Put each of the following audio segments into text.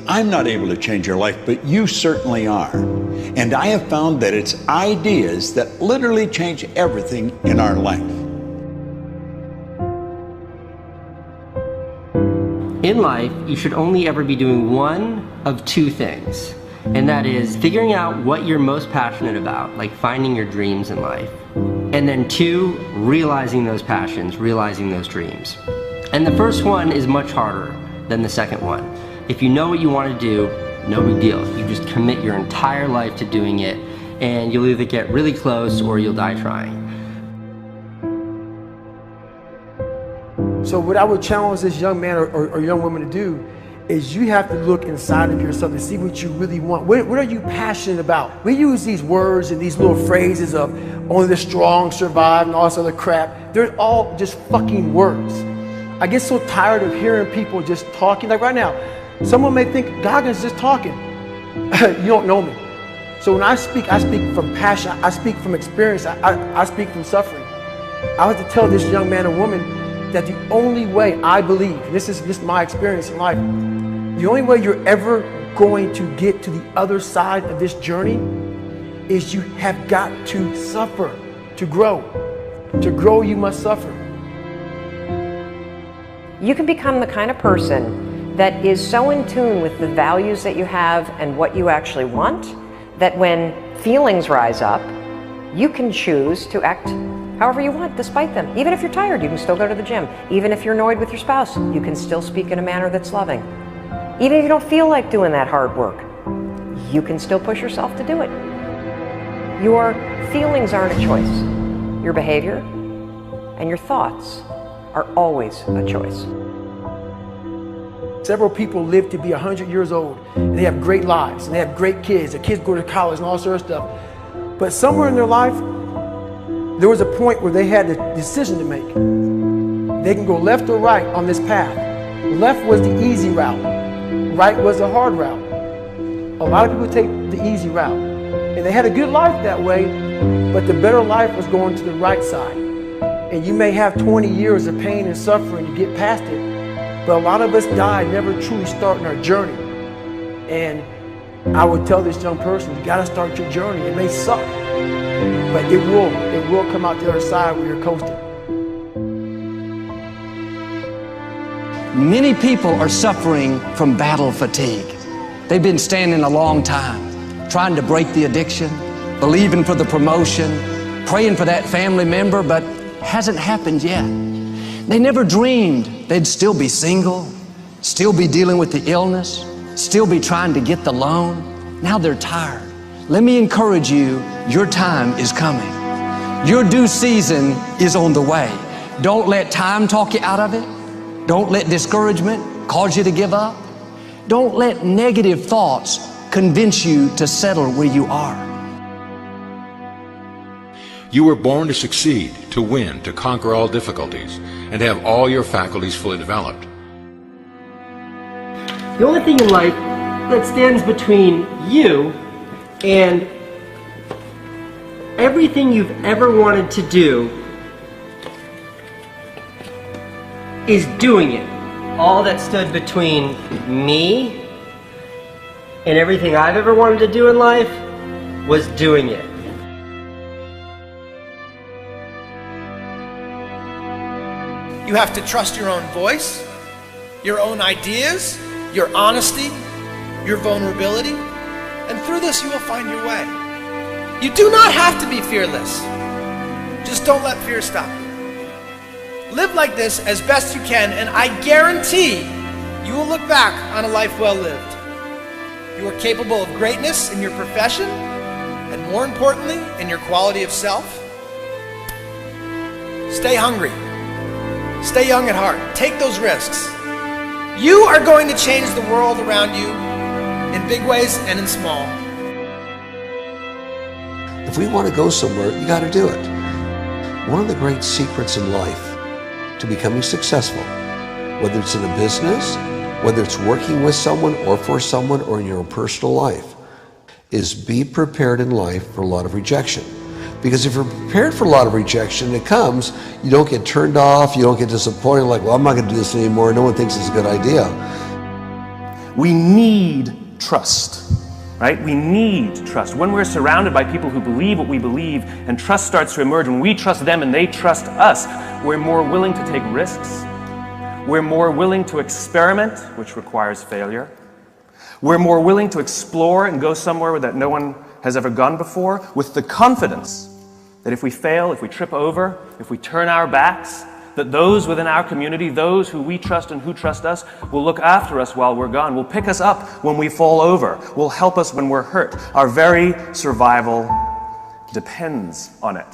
I'm not able to change your life, but you certainly are. And I have found that it's ideas that literally change everything in our life. In life, you should only ever be doing one of two things, and that is figuring out what you're most passionate about, like finding your dreams in life. And then two, realizing those passions, realizing those dreams. And the first one is much harder than the second one. If you know what you want to do, no big deal. You just commit your entire life to doing it, and you'll either get really close or you'll die trying. So what I would challenge this young man or young woman to do is you have to look inside of yourself and see what you really want. What are you passionate about? We use these words and these little phrases of only the strong survive and all this other crap. They're all just fucking words. I get so tired of hearing people just talking. Like right now, someone may think Goggins just talking. You don't know me. So when I speak from passion. I speak from experience. I speak from suffering. I have to tell this young man or woman that the only way I believe, and this is just my experience in life, the only way you're ever going to get to the other side of this journey is you have got to suffer to grow. To grow, you must suffer. You can become the kind of person that is so in tune with the values that you have and what you actually want, that when feelings rise up, you can choose to act however you want despite them. Even if you're tired, you can still go to the gym. Even if you're annoyed with your spouse, you can still speak in a manner that's loving. Even if you don't feel like doing that hard work, you can still push yourself to do it. Your feelings aren't a choice. Your behavior and your thoughts are always a choice. Several people live to be 100 years old, and they have great lives, and they have great kids. Their kids go to college and all sorts of stuff. But somewhere in their life, there was a point where they had a decision to make. They can go left or right on this path. Left was the easy route. Right was the hard route. A lot of people take the easy route. And they had a good life that way, but the better life was going to the right side. And you may have 20 years of pain and suffering to get past it, but a lot of us die never truly starting our journey. And I would tell this young person, you gotta start your journey. It may suck, but it will come out the other side where you're coasting. Many people are suffering from battle fatigue. They've been standing a long time, trying to break the addiction, believing for the promotion, praying for that family member, but hasn't happened yet. They never dreamed they'd still be single, still be dealing with the illness, still be trying to get the loan. Now they're tired. Let me encourage you, your time is coming. Your due season is on the way. Don't let time talk you out of it. Don't let discouragement cause you to give up. Don't let negative thoughts convince you to settle where you are. You were born to succeed, to win, to conquer all difficulties, and to have all your faculties fully developed. The only thing in life that stands between you and everything you've ever wanted to do is doing it. All that stood between me and everything I've ever wanted to do in life was doing it. You have to trust your own voice, your own ideas, your honesty, your vulnerability, and through this you will find your way. You do not have to be fearless. Just don't let fear stop you. Live like this as best you can, and I guarantee you will look back on a life well lived. You are capable of greatness in your profession, and more importantly, in your quality of self. Stay hungry. Stay young at heart. Take those risks. You are going to change the world around you in big ways and in small. If we want to go somewhere, you got to do it. One of the great secrets in life to becoming successful, whether it's in a business, whether it's working with someone or for someone or in your own personal life, is be prepared in life for a lot of rejection. Because if you're prepared for a lot of rejection, it comes, you don't get turned off, you don't get disappointed, like, well, I'm not going to do this anymore, no one thinks it's a good idea. We need trust, right? We need trust. When we're surrounded by people who believe what we believe and trust starts to emerge, when we trust them and they trust us, we're more willing to take risks. We're more willing to experiment, which requires failure. We're more willing to explore and go somewhere that no one has ever gone before, with the confidence that if we fail, if we trip over, if we turn our backs, that those within our community, those who we trust and who trust us, will look after us while we're gone, will pick us up when we fall over, will help us when we're hurt. Our very survival depends on it.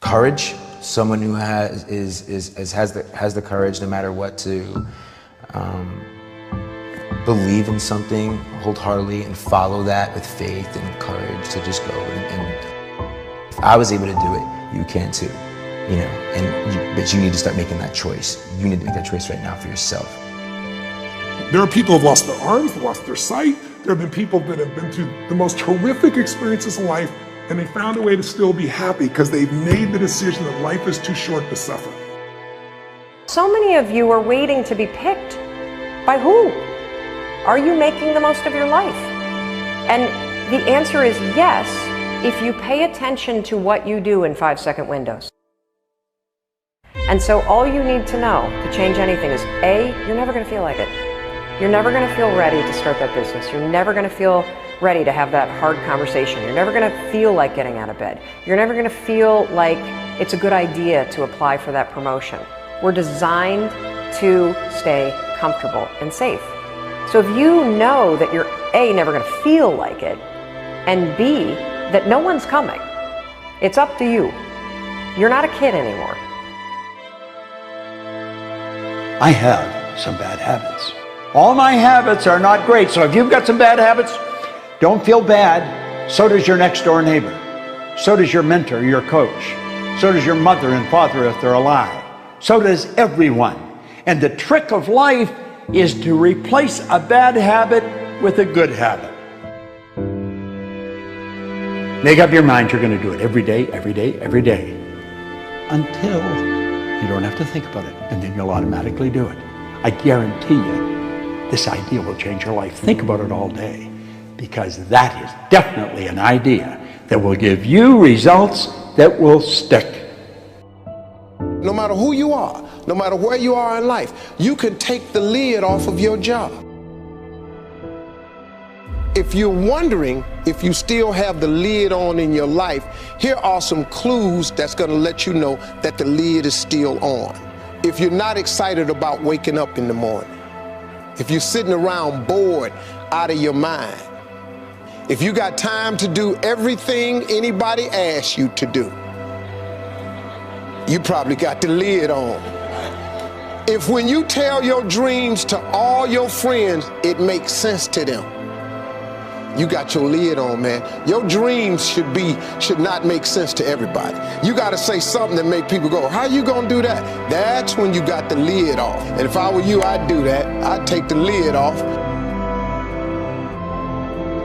Courage, someone who has the courage no matter what to believe in something wholeheartedly and follow that with faith and courage to just go. And if I was able to do it, you can too. You know, but you need to start making that choice. You need to make that choice right now for yourself. There are people who have lost their arms, lost their sight. There have been people that have been through the most horrific experiences in life, and they found a way to still be happy because they've made the decision that life is too short to suffer. So many of you are waiting to be picked. By who? Are you making the most of your life? And the answer is yes, if you pay attention to what you do in 5-second windows. And so all you need to know to change anything is A, you're never going to feel like it. You're never going to feel ready to start that business. You're never going to feel ready to have that hard conversation. You're never going to feel like getting out of bed. You're never going to feel like it's a good idea to apply for that promotion. We're designed to stay comfortable and safe. So if you know that you're A, never going to feel like it, and B, that no one's coming, it's up to you. You're not a kid anymore. I have some bad habits. All my habits are not great, so if you've got some bad habits, don't feel bad. So does your next door neighbor. So does your mentor, your coach. So does your mother and father if they're alive. So does everyone. And the trick of life is to replace a bad habit with a good habit. Make up your mind you're going to do it every day, every day, every day, until you don't have to think about it, and then you'll automatically do it. I guarantee you, this idea will change your life. Think about it all day, because that is definitely an idea that will give you results that will stick. No matter who you are, no matter where you are in life, you can take the lid off of your job. If you're wondering if you still have the lid on in your life, here are some clues that's going to let you know that the lid is still on. If you're not excited about waking up in the morning, if you're sitting around bored out of your mind, if you got time to do everything anybody asks you to do, you probably got the lid on. If when you tell your dreams to all your friends, it makes sense to them, you got your lid on, man. Your dreams should not make sense to everybody. You got to say something that make people go, how you gonna do that? That's when you got the lid off. And if I were you, I'd do that. I'd take the lid off.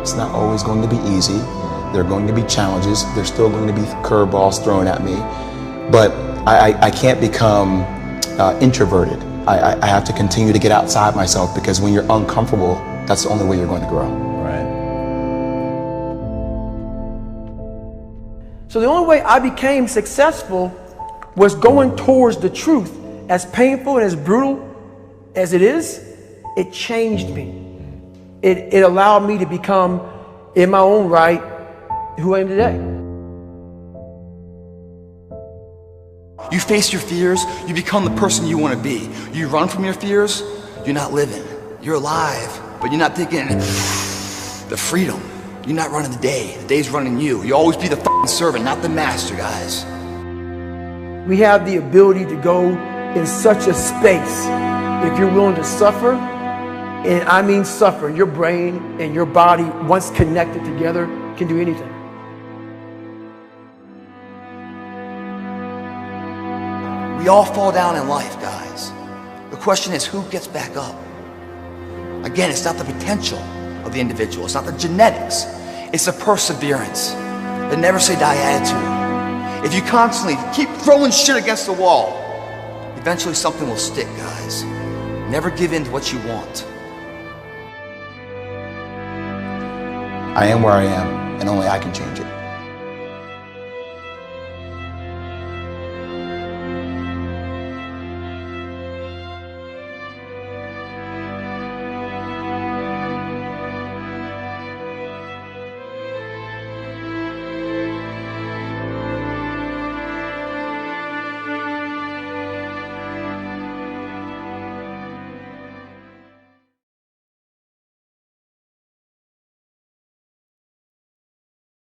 It's not always going to be easy. There are going to be challenges. There's still going to be curveballs thrown at me. But I can't become introverted. I have to continue to get outside myself, because when you're uncomfortable, that's the only way you're going to grow. So the only way I became successful was going towards the truth. As painful and as brutal as it is, it changed me. It allowed me to become, in my own right, who I am today. You face your fears, you become the person you want to be. You run from your fears, you're not living. You're alive, but you're not taking the freedom. You're not running the day. The day's running you. You always be the fucking servant, not the master, guys. We have the ability to go in such a space if you're willing to suffer, and I mean suffer. Your brain and your body, once connected together, can do anything. We all fall down in life, guys. The question is, who gets back up? Again, it's not the potential of the individual. It's not the genetics. It's the perseverance, the never say die attitude. If you constantly keep throwing shit against the wall, eventually something will stick, guys. Never give in to what you want. I am where I am, and only I can change it.